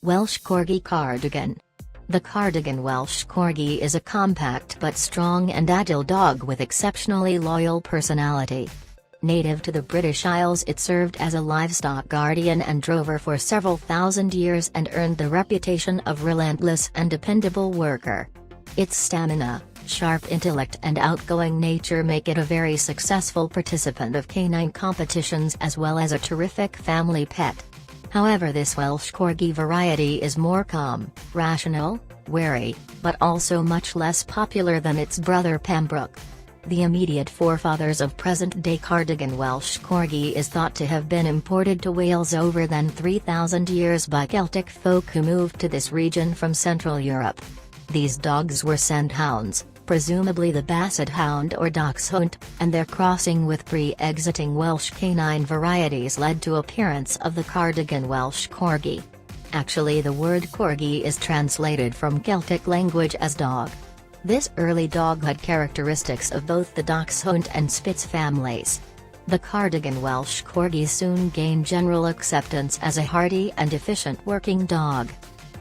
Welsh Corgi Cardigan. The Cardigan Welsh Corgi is a compact but strong and agile dog with exceptionally loyal personality. Native to the British Isles, it served as a livestock guardian and drover for several thousand years and earned the reputation of relentless and dependable worker. Its stamina, sharp intellect and outgoing nature make it a very successful participant of canine competitions as well as a terrific family pet. However, this Welsh Corgi variety is more calm, rational, wary, but also much less popular than its brother Pembroke. The immediate forefathers of present-day Cardigan Welsh Corgi is thought to have been imported to Wales over than 3,000 years by Celtic folk who moved to this region from Central Europe. These dogs were scent hounds, presumably the Basset Hound or Dachshund, and their crossing with pre-exiting Welsh canine varieties led to appearance of the Cardigan Welsh Corgi. Actually, the word corgi is translated from Celtic language as dog. This early dog had characteristics of both the Dachshund and Spitz families. The Cardigan Welsh Corgi soon gained general acceptance as a hardy and efficient working dog.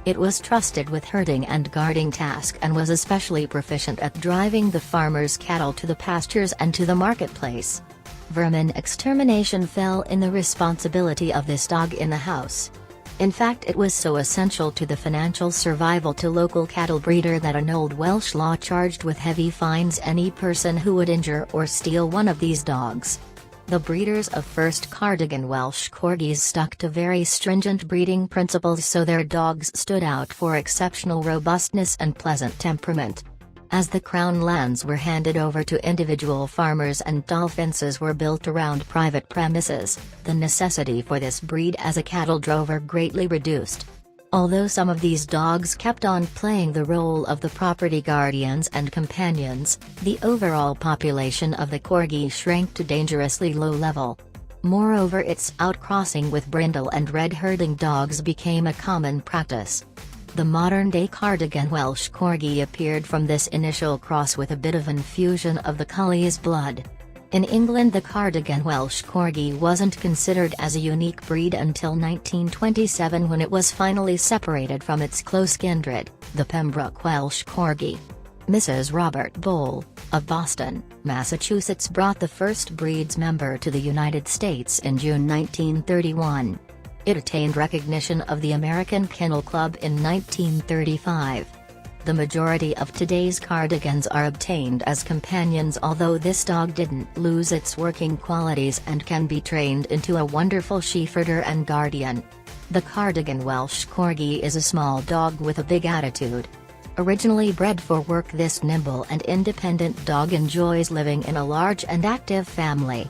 It was trusted with herding and guarding tasks and was especially proficient at driving the farmer's cattle to the pastures and to the marketplace. Vermin extermination fell in the responsibility of this dog in the house. In fact, it was so essential to the financial survival to local cattle breeder that an old Welsh law charged with heavy fines any person who would injure or steal one of these dogs. The breeders of first Cardigan Welsh Corgis stuck to very stringent breeding principles, so their dogs stood out for exceptional robustness and pleasant temperament. As the Crown lands were handed over to individual farmers and tall fences were built around private premises, the necessity for this breed as a cattle drover greatly reduced. Although some of these dogs kept on playing the role of the property guardians and companions, the overall population of the Corgi shrank to dangerously low level. Moreover, its outcrossing with brindle and red herding dogs became a common practice. The modern-day Cardigan Welsh Corgi appeared from this initial cross with a bit of infusion of the Collie's blood. In England, the Cardigan Welsh Corgi wasn't considered as a unique breed until 1927, when it was finally separated from its close kindred, the Pembroke Welsh Corgi. Mrs. Robert Bowl, of Boston, Massachusetts, brought the first breed's member to the United States in June 1931. It attained recognition of the American Kennel Club in 1935. The majority of today's Cardigans are obtained as companions, although this dog didn't lose its working qualities and can be trained into a wonderful sheepherder and guardian. The Cardigan Welsh Corgi is a small dog with a big attitude. Originally bred for work, this nimble and independent dog enjoys living in a large and active family.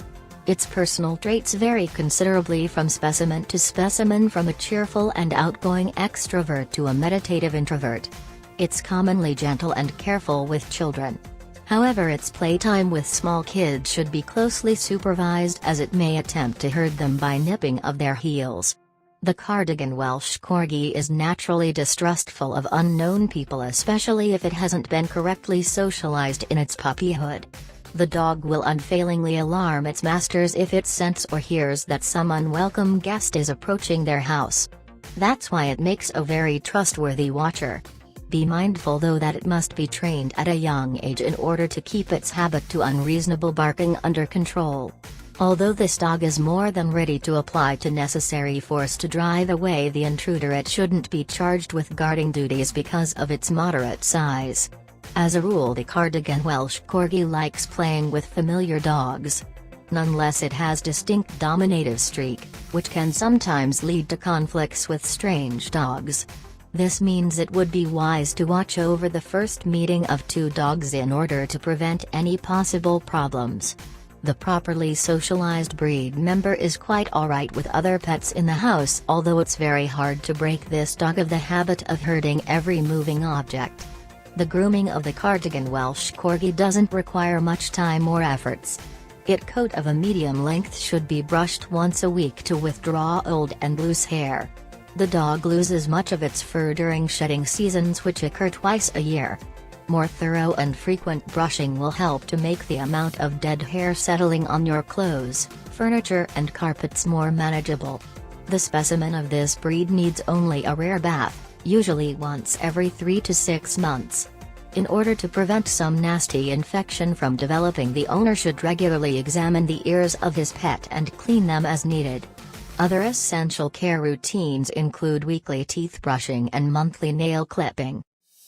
Its personal traits vary considerably from specimen to specimen, from a cheerful and outgoing extrovert to a meditative introvert. It's commonly gentle and careful with children. However, its playtime with small kids should be closely supervised, as it may attempt to herd them by nipping of their heels. The Cardigan Welsh Corgi is naturally distrustful of unknown people, especially if it hasn't been correctly socialized in its puppyhood. The dog will unfailingly alarm its masters if it scents or hears that some unwelcome guest is approaching their house. That's why it makes a very trustworthy watcher. Be mindful, though, that it must be trained at a young age in order to keep its habit to unreasonable barking under control. Although this dog is more than ready to apply to necessary force to drive away the intruder, it shouldn't be charged with guarding duties because of its moderate size. As a rule, the Cardigan Welsh Corgi likes playing with familiar dogs. Nonetheless, it has distinct dominative streak, which can sometimes lead to conflicts with strange dogs. This means it would be wise to watch over the first meeting of two dogs in order to prevent any possible problems. The properly socialized breed member is quite alright with other pets in the house, although it's very hard to break this dog of the habit of herding every moving object. The grooming of the Cardigan Welsh Corgi doesn't require much time or efforts. Its coat of a medium length should be brushed once a week to withdraw old and loose hair. The dog loses much of its fur during shedding seasons, which occur twice a year. More thorough and frequent brushing will help to make the amount of dead hair settling on your clothes, furniture and carpets more manageable. The specimen of this breed needs only a rare bath, usually once every 3 to 6 months. In order to prevent some nasty infection from developing, the owner should regularly examine the ears of his pet and clean them as needed. Other essential care routines include weekly teeth brushing and monthly nail clipping.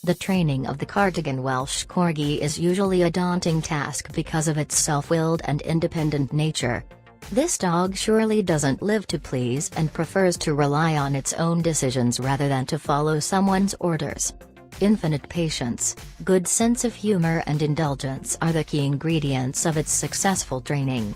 The training of the Cardigan Welsh Corgi is usually a daunting task because of its self-willed and independent nature. This dog surely doesn't live to please and prefers to rely on its own decisions rather than to follow someone's orders. Infinite patience, good sense of humor and indulgence are the key ingredients of its successful training.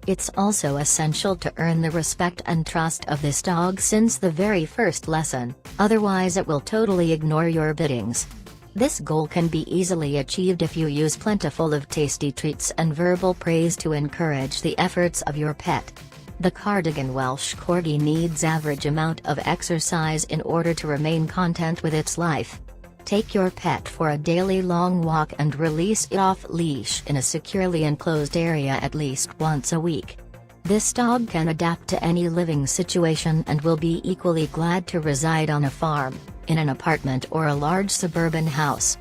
It's also essential to earn the respect and trust of this dog since the very first lesson, otherwise it will totally ignore your biddings. This goal can be easily achieved if you use plentiful of tasty treats and verbal praise to encourage the efforts of your pet. The Cardigan Welsh Corgi needs average amount of exercise in order to remain content with its life. Take your pet for a daily long walk and release it off leash in a securely enclosed area at least once a week. This dog can adapt to any living situation and will be equally glad to reside on a farm, in an apartment or a large suburban house.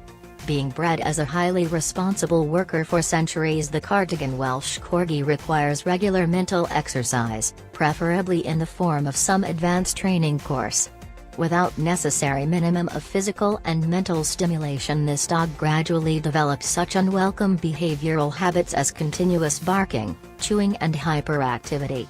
Being bred as a highly responsible worker for centuries, the Cardigan Welsh Corgi requires regular mental exercise, preferably in the form of some advanced training course. Without necessary minimum of physical and mental stimulation, this dog gradually develops such unwelcome behavioral habits as continuous barking, chewing and hyperactivity.